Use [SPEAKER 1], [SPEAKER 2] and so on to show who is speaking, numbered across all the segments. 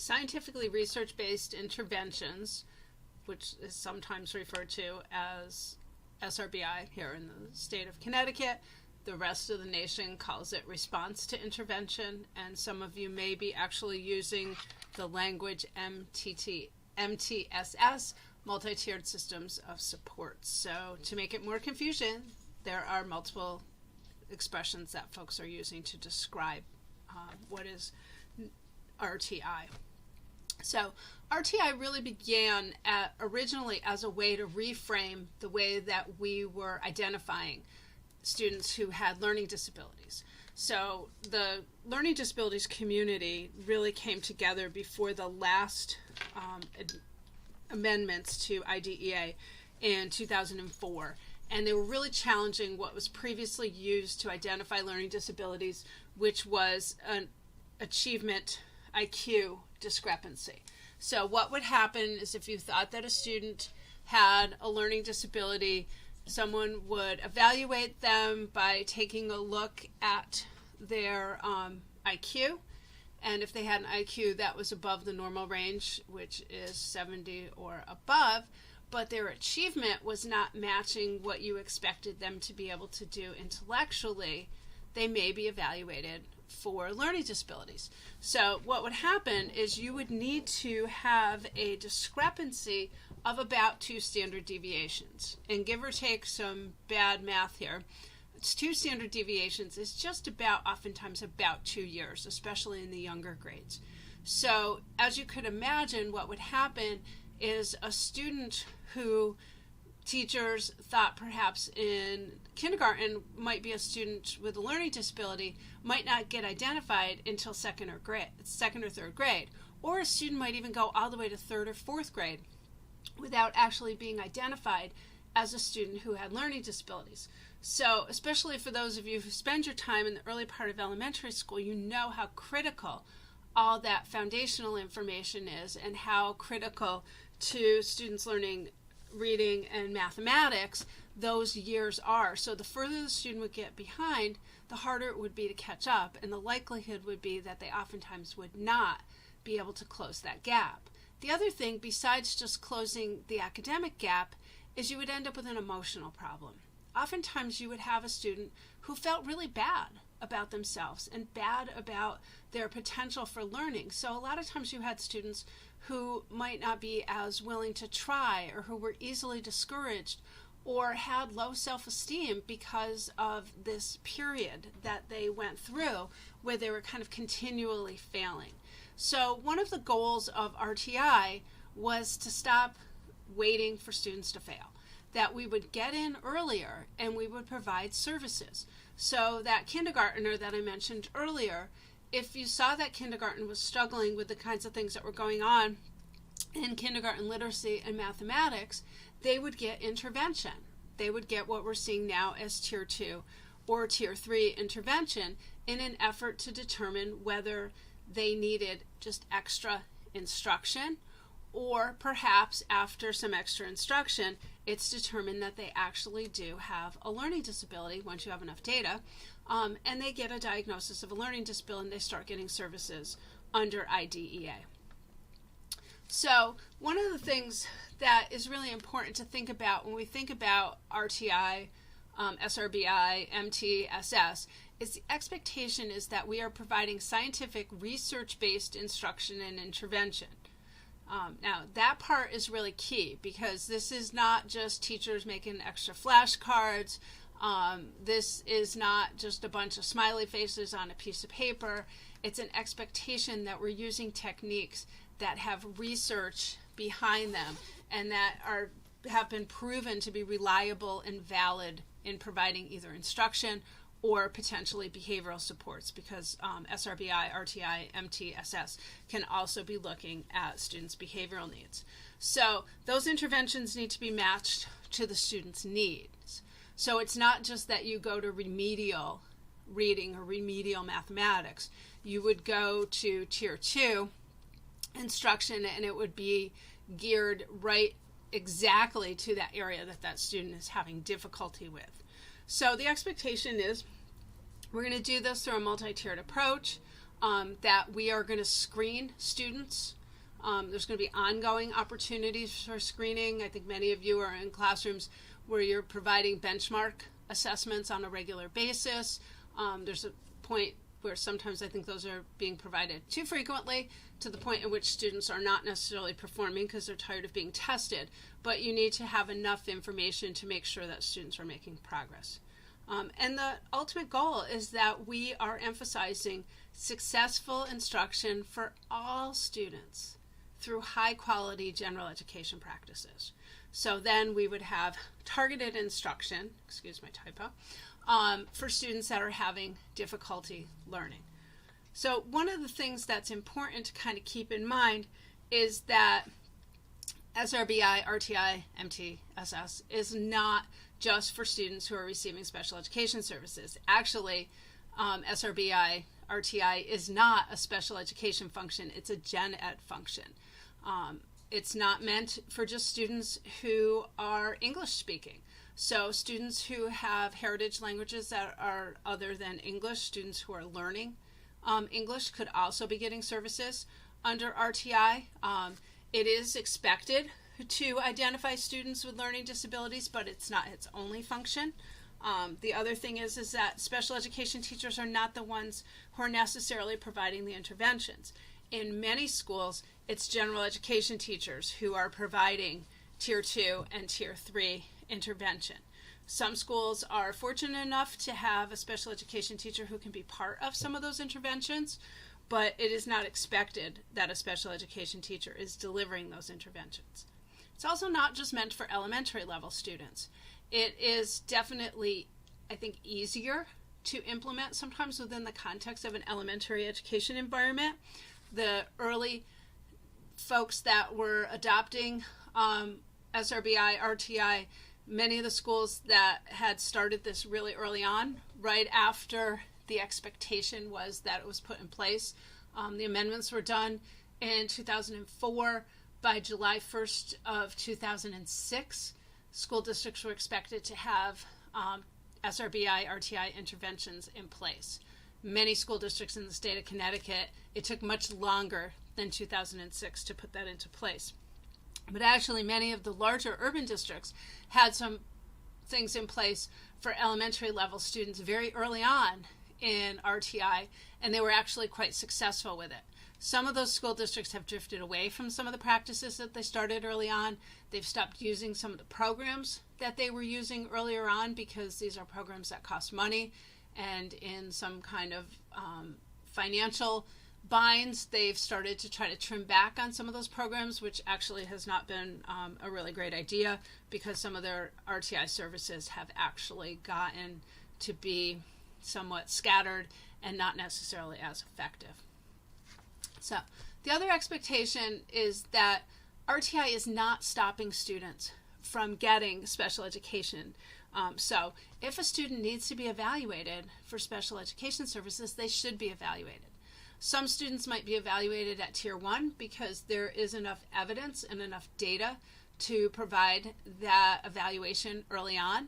[SPEAKER 1] scientifically research-based interventions, which is sometimes referred to as SRBI here in the state of Connecticut. The rest of the nation calls it response to intervention, and some of you may be actually using the language MTSS, multi-tiered systems of support. So to make it more confusing, there are multiple expressions that folks are using to describe what is RTI. So RTI really began originally as a way to reframe the way that we were identifying students who had learning disabilities. So the learning disabilities community really came together before the last amendments to IDEA in 2004. And they were really challenging what was previously used to identify learning disabilities, which was an achievement IQ discrepancy. So what would happen is if you thought that a student had a learning disability, someone would evaluate them by taking a look at their IQ. And if they had an IQ that was above the normal range, which is 70 or above, but their achievement was not matching what you expected them to be able to do intellectually, they may be evaluated for learning disabilities. So what would happen is you would need to have a discrepancy of about 2 standard deviations. And give or take some bad math here, it's 2 standard deviations is just about, oftentimes about 2 years, especially in the younger grades. So as you could imagine, what would happen is a student who teachers thought perhaps in kindergarten might be a student with a learning disability might not get identified until second or third grade, or a student might even go all the way to 3rd or 4th grade without actually being identified as a student who had learning disabilities. So especially for those of you who spend your time in the early part of elementary school, you know how critical all that foundational information is and how critical to students learning reading and mathematics those years are. So the further the student would get behind, the harder it would be to catch up, and the likelihood would be that they oftentimes would not be able to close that gap. The other thing, besides just closing the academic gap, is you would end up with an emotional problem. Oftentimes you would have a student who felt really bad about themselves and bad about their potential for learning. So a lot of times you had students who might not be as willing to try, or who were easily discouraged, or had low self-esteem because of this period that they went through where they were kind of continually failing. So one of the goals of RTI was to stop waiting for students to fail, that we would get in earlier and we would provide services. So that kindergartner that I mentioned earlier, if you saw that kindergarten was struggling with the kinds of things that were going on in kindergarten literacy and mathematics, they would get intervention. They would get what we're seeing now as Tier 2 or Tier 3 intervention in an effort to determine whether they needed just extra instruction, or perhaps after some extra instruction, it's determined that they actually do have a learning disability once you have enough data, and they get a diagnosis of a learning disability and they start getting services under IDEA. So one of the things that is really important to think about when we think about RTI, SRBI, MTSS, is the expectation is that we are providing scientific research-based instruction and intervention. Now that part is really key, because this is not just teachers making extra flashcards. This is not just a bunch of smiley faces on a piece of paper. It's an expectation that we're using techniques that have research behind them and that have been proven to be reliable and valid in providing either instruction or potentially behavioral supports, because SRBI, RTI, MTSS can also be looking at students' behavioral needs. So those interventions need to be matched to the student's needs. So it's not just that you go to remedial reading or remedial mathematics. You would go to Tier 2 instruction and it would be geared right exactly to that area that that student is having difficulty with. So the expectation is we're going to do this through a multi-tiered approach. that we are going to screen students. There's going to be ongoing opportunities for screening. I think many of you are in classrooms where you're providing benchmark assessments on a regular basis. There's a point where sometimes I think those are being provided too frequently, to the point in which students are not necessarily performing because they're tired of being tested, but you need to have enough information to make sure that students are making progress. And the ultimate goal is that we are emphasizing successful instruction for all students through high quality general education practices. So then we would have targeted instruction, excuse my typo, for students that are having difficulty learning. So one of the things that's important to kind of keep in mind is that SRBI, RTI, MTSS is not just for students who are receiving special education services. Actually, SRBI, RTI is not a special education function, it's a gen ed function. It's not meant for just students who are English speaking. So students who have heritage languages that are other than English, students who are learning English could also be getting services under RTI. It is expected to identify students with learning disabilities, but it's not its only function. The other thing is that special education teachers are not the ones who are necessarily providing the interventions. In many schools, it's general education teachers who are providing Tier 2 and Tier 3 intervention. Some schools are fortunate enough to have a special education teacher who can be part of some of those interventions, but it is not expected that a special education teacher is delivering those interventions. It's also not just meant for elementary level students. It is definitely, I think, easier to implement sometimes within the context of an elementary education environment. The early folks that were adopting SRBI, RTI, many of the schools that had started this really early on, right after the expectation was that it was put in place. The amendments were done in 2004. By July 1st of 2006, school districts were expected to have SRBI, RTI interventions in place. Many school districts in the state of Connecticut, it took much longer than 2006 to put that into place. But actually, many of the larger urban districts had some things in place for elementary level students very early on in RTI, and they were actually quite successful with it. Some of those school districts have drifted away from some of the practices that they started early on. They've stopped using some of the programs that they were using earlier on because these are programs that cost money, and in some kind of financial binds, they've started to try to trim back on some of those programs, which actually has not been a really great idea because some of their RTI services have actually gotten to be somewhat scattered and not necessarily as effective. So the other expectation is that RTI is not stopping students from getting special education. So if a student needs to be evaluated for special education services, they should be evaluated. Some students might be evaluated at Tier 1 because there is enough evidence and enough data to provide that evaluation early on.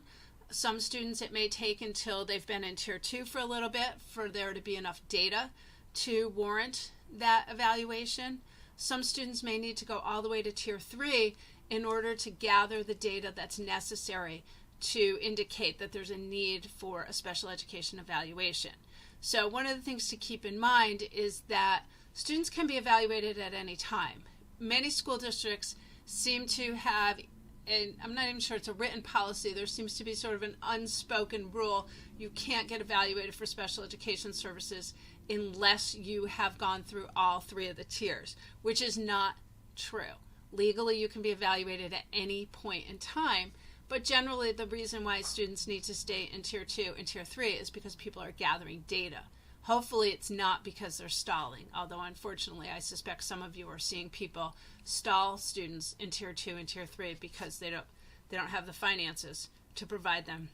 [SPEAKER 1] Some students, it may take until they've been in Tier 2 for a little bit for there to be enough data to warrant that evaluation. Some students may need to go all the way to Tier 3 in order to gather the data that's necessary to indicate that there's a need for a special education evaluation. So one of the things to keep in mind is that students can be evaluated at any time. Many school districts seem to have, and I'm not even sure it's a written policy, there seems to be sort of an unspoken rule. You can't get evaluated for special education services unless you have gone through all three of the tiers, which is not true. Legally, you can be evaluated at any point in time, but generally the reason why students need to stay in Tier 2 and Tier 3 is because people are gathering data. Hopefully it's not because they're stalling, although unfortunately I suspect some of you are seeing people stall students in Tier 2 and Tier 3 because they don't have the finances to provide them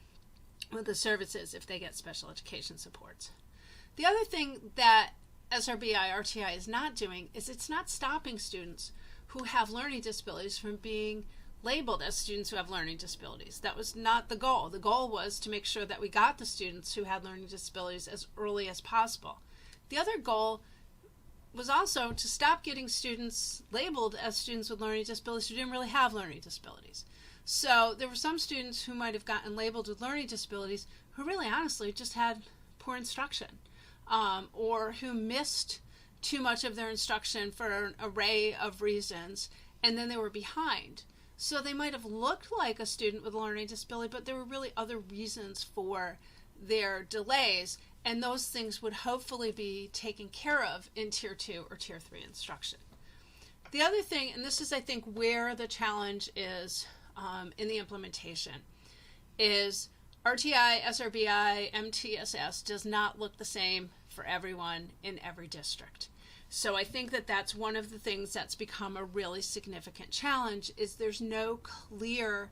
[SPEAKER 1] with the services if they get special education supports. The other thing that SRBI RTI is not doing is it's not stopping students who have learning disabilities from being labeled as students who have learning disabilities. That was not the goal. The goal was to make sure that we got the students who had learning disabilities as early as possible. The other goal was also to stop getting students labeled as students with learning disabilities who didn't really have learning disabilities. So there were some students who might have gotten labeled with learning disabilities who really honestly just had poor instruction, or who missed too much of their instruction for an array of reasons, and then they were behind. So they might have looked like a student with a learning disability, but there were really other reasons for their delays, and those things would hopefully be taken care of in Tier 2 or Tier 3 instruction. The other thing, and this is I think where the challenge is in the implementation, is RTI, SRBI, MTSS does not look the same for everyone in every district. So I think that that's one of the things that's become a really significant challenge, is there's no clear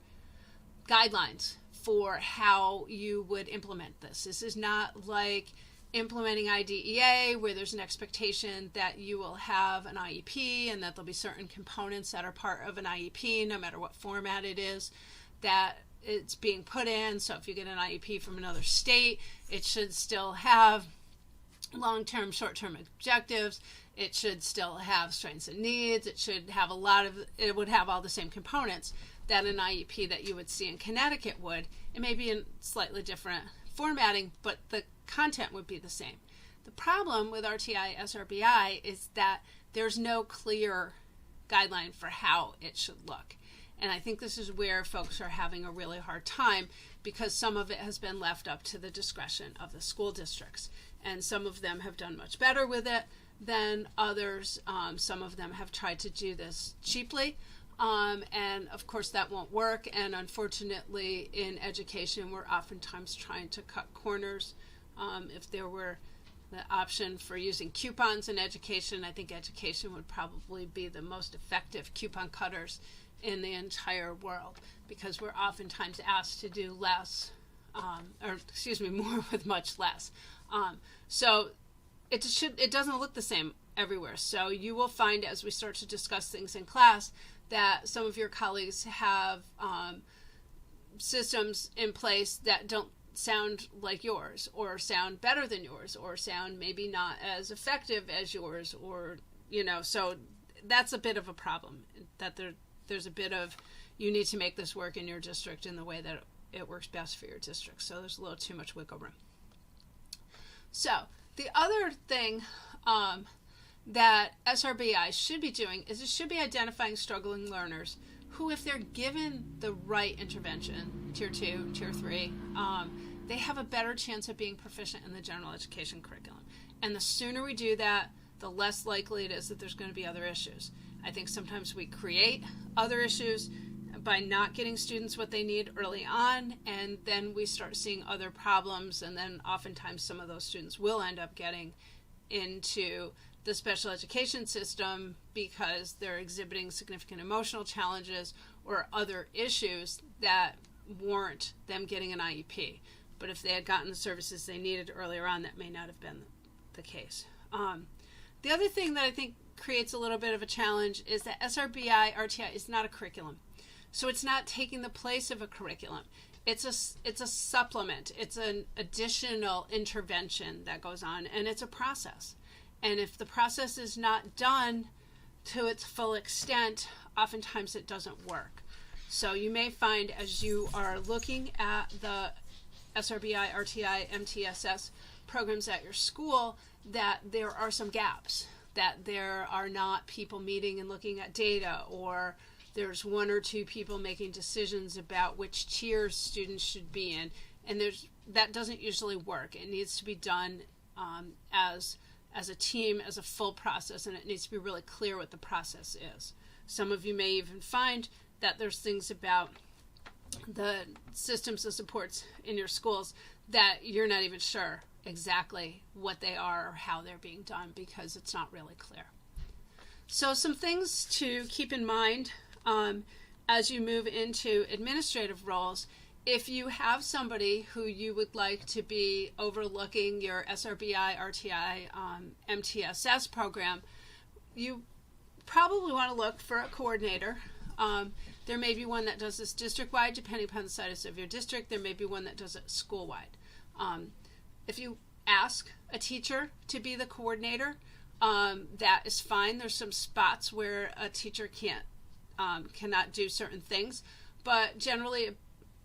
[SPEAKER 1] guidelines for how you would implement this. This is not like implementing IDEA, where there's an expectation that you will have an IEP and that there'll be certain components that are part of an IEP, no matter what format it is, that it's being put in. So if you get an IEP from another state, it should still have long-term, short-term objectives. It should still have strengths and needs. It should have it would have all the same components that an IEP that you would see in Connecticut would. It may be in slightly different formatting, but the content would be the same. The problem with RTI SRBI is that there's no clear guideline for how it should look. And I think this is where folks are having a really hard time, because some of it has been left up to the discretion of the school districts. And some of them have done much better with it than others. Some of them have tried to do this cheaply. And of course that won't work. And unfortunately in education, we're oftentimes trying to cut corners. If there were the option for using coupons in education, I think education would probably be the most effective coupon cutters in the entire world, because we're oftentimes asked to do more with much less. So it doesn't look the same everywhere. So you will find, as we start to discuss things in class, that some of your colleagues have systems in place that don't sound like yours, or sound better than yours, or sound maybe not as effective as yours, or, so that's a bit of a problem, that there's a bit of, you need to make this work in your district in the way that it works best for your district. So there's a little too much wiggle room. So the other thing that SRBI should be doing is it should be identifying struggling learners who, if they're given the right intervention, Tier 2, Tier 3, they have a better chance of being proficient in the general education curriculum. And the sooner we do that, the less likely it is that there's going to be other issues. I think sometimes we create other issues by not getting students what they need early on, and then we start seeing other problems, and then oftentimes some of those students will end up getting into the special education system because they're exhibiting significant emotional challenges or other issues that warrant them getting an IEP. But if they had gotten the services they needed earlier on, that may not have been the case. The other thing that I think creates a little bit of a challenge is that SRBI RTI is not a curriculum. So it's not taking the place of a curriculum. It's a supplement. It's an additional intervention that goes on, and it's a process. And if the process is not done to its full extent, oftentimes it doesn't work. So you may find, as you are looking at the SRBI, RTI, MTSS programs at your school, that there are some gaps, that there are not people meeting and looking at data, or there's one or two people making decisions about which tiers students should be in, and that doesn't usually work. It needs to be done as a team, as a full process, and it needs to be really clear what the process is. Some of you may even find that there's things about the systems and supports in your schools that you're not even sure exactly what they are or how they're being done, because it's not really clear. So some things to keep in mind as you move into administrative roles. If you have somebody who you would like to be overlooking your SRBI, RTI, MTSS program, you probably want to look for a coordinator. There may be one that does this district-wide, depending upon the size of your district. There may be one that does it school-wide. If you ask a teacher to be the coordinator. That is fine. There's some spots where a teacher cannot do certain things, but generally a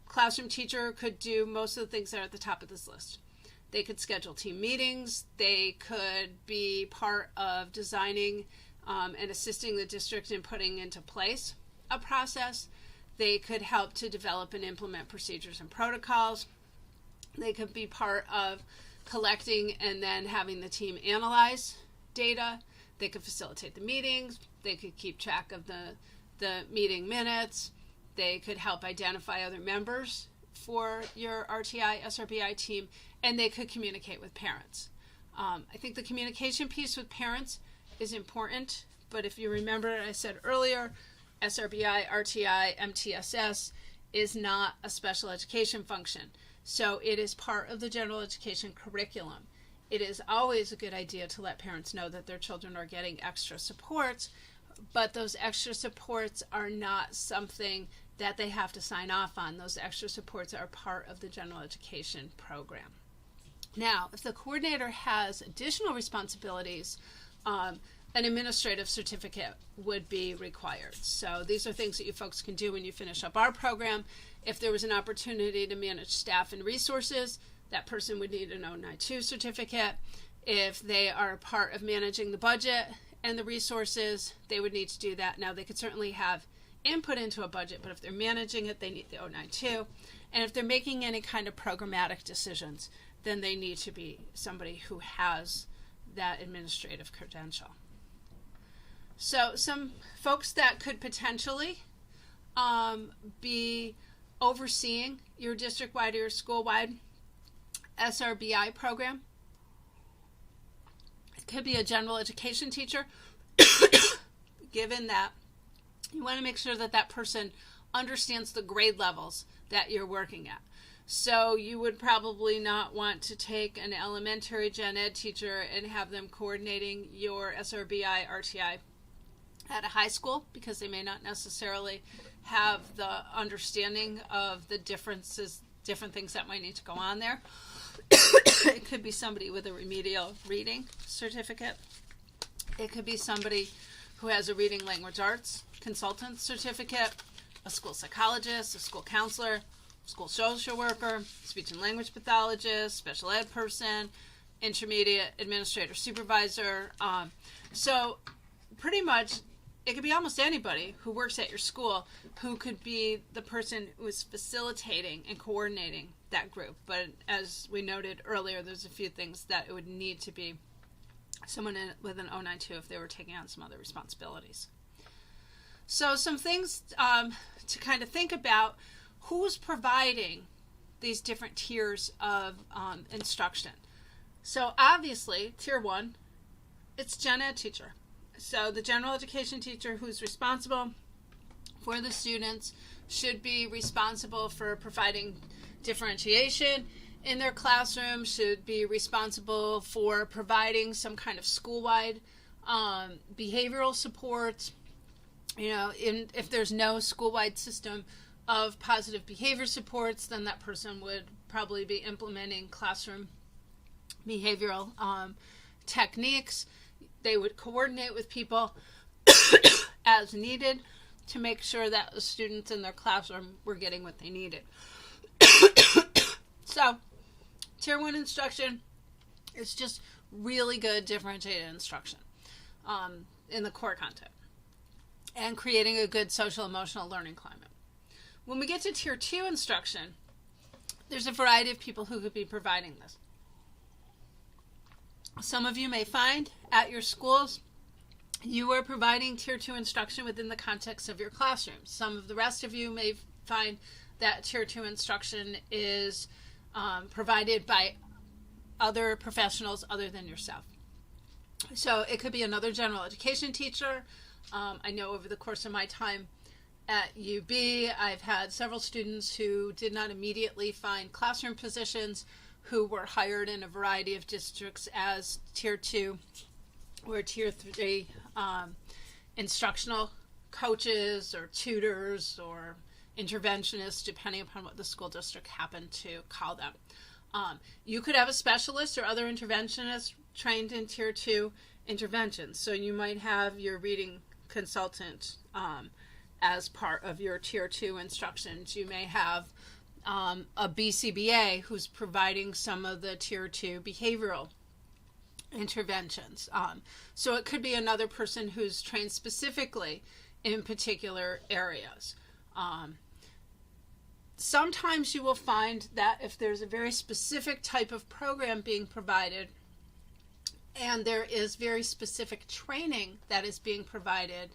[SPEAKER 1] classroom teacher could do most of the things that are at the top of this list. They could schedule team meetings. They could be part of designing and assisting the district in putting into place a process. They could help to develop and implement procedures and protocols. They could be part of collecting and then having the team analyze data. They could facilitate the meetings. They could keep track of the meeting minutes. They could help identify other members for your RTI, SRBI team, and they could communicate with parents. I think the communication piece with parents is important, but if you remember, I said earlier, SRBI, RTI, MTSS is not a special education function. So it is part of the general education curriculum. It is always a good idea to let parents know that their children are getting extra supports, but those extra supports are not something that they have to sign off on. Those extra supports are part of the general education program. Now, if the coordinator has additional responsibilities, an administrative certificate would be required. So these are things that you folks can do when you finish up our program. If there was an opportunity to manage staff and resources, that person would need an 092 certificate. If they are part of managing the budget and the resources, they would need to do that. Now, they could certainly have input into a budget, but if they're managing it, they need the 092. And if they're making any kind of programmatic decisions, then they need to be somebody who has that administrative credential. So some folks that could potentially be overseeing your district-wide or your school-wide SRBI program. It could be a general education teacher, given that you want to make sure that that person understands the grade levels that you're working at. So you would probably not want to take an elementary gen ed teacher and have them coordinating your SRBI, RTI at a high school, because they may not necessarily have the understanding of the different things that might need to go on there. It could be somebody with a remedial reading certificate. It could be somebody who has a reading language arts consultant certificate, a school psychologist, a school counselor, school social worker, speech and language pathologist, special ed person, intermediate administrator supervisor. So pretty much it could be almost anybody who works at your school who could be the person who is facilitating and coordinating that group. But as we noted earlier, there's a few things that it would need to be someone with an 092 if they were taking on some other responsibilities. So some things to kind of think about: who's providing these different tiers of instruction. So obviously, tier 1, it's gen ed teacher. So the general education teacher who's responsible for the students should be responsible for providing differentiation in their classroom, should be responsible for providing some kind of school-wide behavioral support. You know, if there's no school-wide system of positive behavior supports, then that person would probably be implementing classroom behavioral techniques. They would coordinate with people as needed to make sure that the students in their classroom were getting what they needed. So, Tier 1 instruction is just really good differentiated instruction in the core content and creating a good social emotional learning climate. When we get to Tier 2 instruction, there's a variety of people who could be providing this. Some of you may find at your schools you are providing Tier 2 instruction within the context of your classroom. Some of the rest of you may find that Tier 2 instruction is provided by other professionals other than yourself. So it could be another general education teacher. I know over the course of my time at UB, I've had several students who did not immediately find classroom positions, who were hired in a variety of districts as Tier 2 or Tier 3 instructional coaches or tutors or interventionists, depending upon what the school district happened to call them. You could have a specialist or other interventionist trained in Tier 2 interventions. So you might have your reading consultant as part of your Tier 2 instructions. You may have a BCBA who's providing some of the Tier 2 behavioral interventions. So it could be another person who's trained specifically in particular areas. Sometimes you will find that if there's a very specific type of program being provided and there is very specific training that is being provided,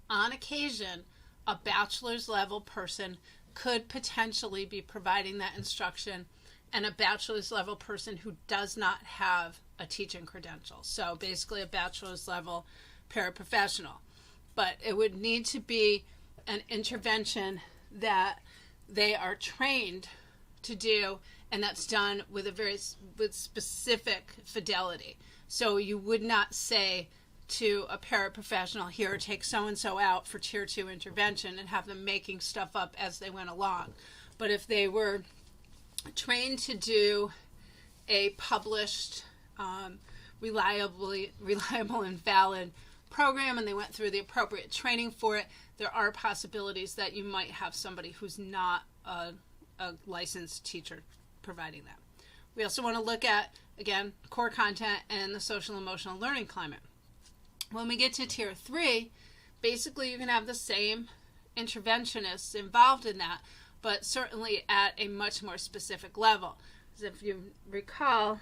[SPEAKER 1] on occasion, a bachelor's level person could potentially be providing that instruction, and a bachelor's level person who does not have a teaching credential. So basically a bachelor's level paraprofessional. But it would need to be an intervention that they are trained to do, and that's done with with specific fidelity. So you would not say to a paraprofessional, here, take so-and-so out for Tier 2 intervention, and have them making stuff up as they went along. But if they were trained to do a published, reliable and valid program, and they went through the appropriate training for it, there are possibilities that you might have somebody who's not a licensed teacher providing that. We also want to look at, again, core content and the social emotional learning climate. When we get to Tier 3, basically you can have the same interventionists involved in that, but certainly at a much more specific level. As if you recall,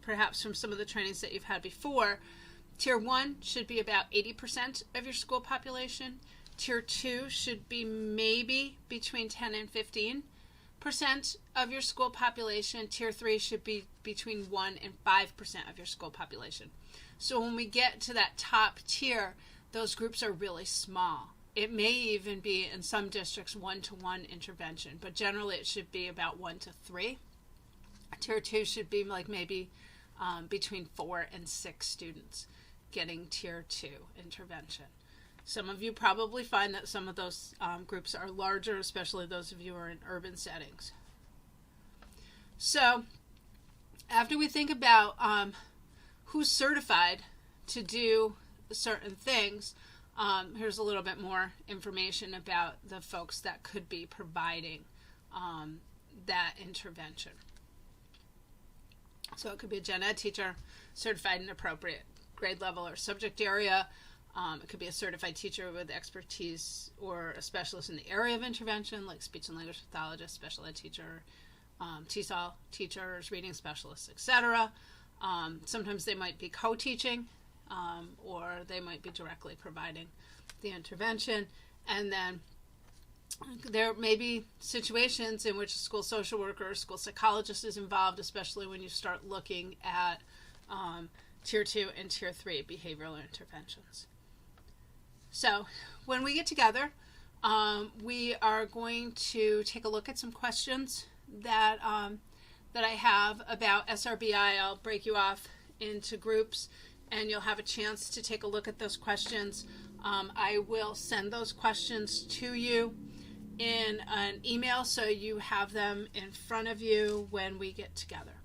[SPEAKER 1] perhaps from some of the trainings that you've had before, Tier 1 should be about 80% of your school population. Tier 2 should be maybe between 10 and 15% of your school population. Tier 3 should be between 1 and 5% of your school population. So when we get to that top tier, those groups are really small. It may even be, in some districts, 1-to-1 intervention, but generally it should be about 1-to-3. Tier 2 should be like maybe between 4 and 6 students getting Tier 2 intervention. Some of you probably find that some of those groups are larger, especially those of you who are in urban settings. So after we think about who's certified to do certain things, here's a little bit more information about the folks that could be providing that intervention. So it could be a gen ed teacher certified in appropriate grade level or subject area. It could be a certified teacher with expertise or a specialist in the area of intervention, like speech and language pathologist, special ed teacher, TESOL teachers, reading specialists, etc. Sometimes they might be co-teaching, or they might be directly providing the intervention. And then there may be situations in which a school social worker or school psychologist is involved, especially when you start looking at Tier 2 and Tier 3 behavioral interventions. So when we get together, we are going to take a look at some questions that I have about SRBI. I'll break you off into groups, and you'll have a chance to take a look at those questions. I will send those questions to you in an email so you have them in front of you when we get together.